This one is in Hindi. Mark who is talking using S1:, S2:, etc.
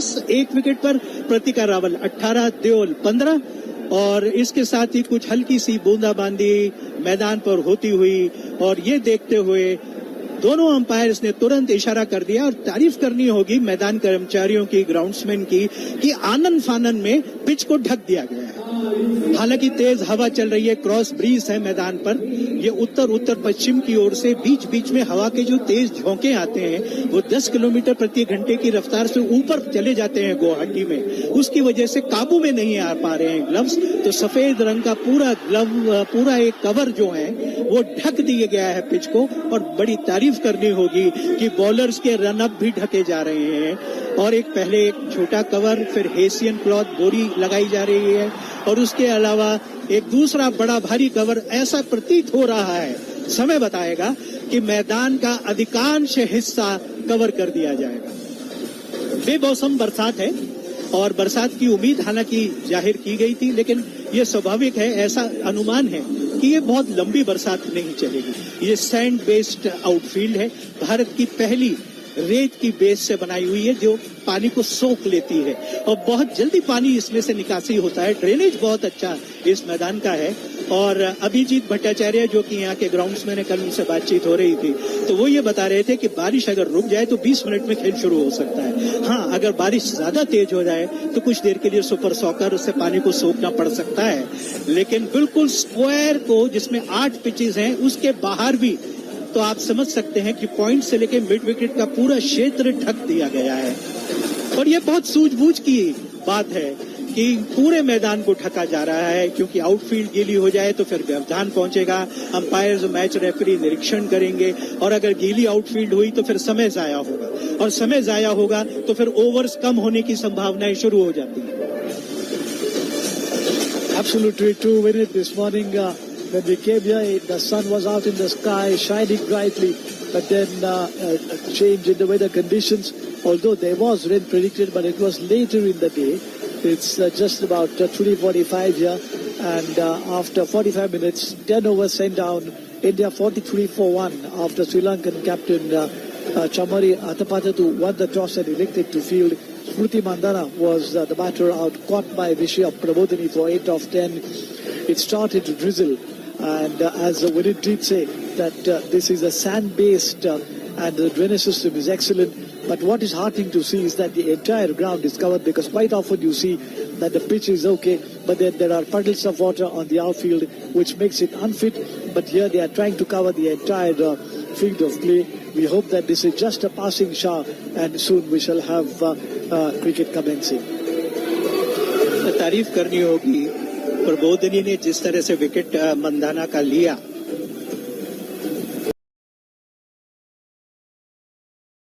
S1: 19 एक विकेट पर प्रतिका रावल 18, देओल 15 और इसके साथ ही कुछ हल्की सी बूंदाबांदी मैदान पर होती हुई और ये देखते हुए दोनों अंपायर्स ने तुरंत इशारा कर दिया और तारीफ करनी होगी मैदान कर्मचारियों की, ग्राउंड्समैन की, कि आनन फानन में पिच को ढक दिया गया है। हालांकि तेज हवा चल रही है, क्रॉस ब्रीज है मैदान पर। ये उत्तर पश्चिम की ओर से बीच बीच में हवा के जो तेज झोंके आते हैं वो 10 किलोमीटर प्रति घंटे की रफ्तार से ऊपर चले जाते हैं गुवाहाटी में। उसकी वजह से काबू में नहीं आ पा रहे हैं ग्लव्स। तो सफेद रंग का पूरा ग्लव, पूरा एक कवर जो है वो ढक दिया गया है पिच को। और बड़ी तारीफ करनी होगी कि बॉलर्स के रन अप भी ढके जा रहे हैं और पहले एक छोटा कवर, फिर हेसियन क्लॉथ बोरी लगाई जा रही है और उसके अलावा एक दूसरा बड़ा भारी कवर। ऐसा प्रतीत हो रहा है, समय बताएगा, कि मैदान का अधिकांश हिस्सा कवर कर दिया जाएगा। बेमौसम बरसात है और बरसात की उम्मीद हालांकि जाहिर की गई थी, लेकिन ये स्वाभाविक है, ऐसा अनुमान है कि ये बहुत लंबी बरसात नहीं चलेगी। ये सैंड बेस्ड आउटफील्ड है, भारत की पहली रेत की बेस से बनाई हुई है जो पानी को सोख लेती है और बहुत जल्दी पानी इसमें से निकासी होता है। ड्रेनेज बहुत अच्छा इस मैदान का है। और अभिजीत भट्टाचार्य जो कि यहाँ के ग्राउंड्समैन है, कल उनसे बातचीत हो रही थी तो वो ये बता रहे थे कि बारिश अगर रुक जाए तो 20 मिनट में खेल शुरू हो सकता है। हाँ, अगर बारिश ज्यादा तेज हो जाए तो कुछ देर के लिए सुपर सॉकर उससे पानी को सोखना पड़ सकता है, लेकिन बिल्कुल स्क्वायर को जिसमें 8 पिचेस हैं उसके बाहर भी तो आप समझ सकते हैं कि पॉइंट से लेकर मिड विकेट का पूरा क्षेत्र ढक दिया गया है। और ये बहुत सूझबूझ की बात है कि पूरे मैदान को ढका जा रहा है, क्योंकि आउटफील्ड गीली हो जाए तो फिर व्यवधान पहुंचेगा। अंपायर्स, मैच रेफरी निरीक्षण करेंगे और अगर गीली आउटफील्ड हुई तो फिर समय जाया होगा और समय जाया होगा तो फिर ओवर्स कम होने की संभावनाएं शुरू हो जाती है।
S2: Absolutely true. When this morning when we came here, the sun was out in the sky, shining brightly, but then change in the weather conditions. Although there was rain predicted, but it was later in the day. It's just about 3:45 here, and after 45 minutes, 10 overs sent down. India 43 for 1 after Sri Lankan captain Chamari Atapathattu won the toss and elected to field. Smriti Mandana was the batter, out caught by Vishya Prabodhini for 8 of 10. It started to drizzle, and as Vinit did say, that this is a sand-based and the drainage system is excellent. But what is heartening to see is that the entire ground is covered, because quite often you see that the pitch is okay, but then there are puddles of water on the outfield which makes it unfit. But here they are trying to cover the entire field of play. We hope that this is just a passing shower and soon we shall have cricket commencing.
S1: तारीफ करनी होगी प्रबोधिनी ने जिस तरह से विकेट मंदाना का लिया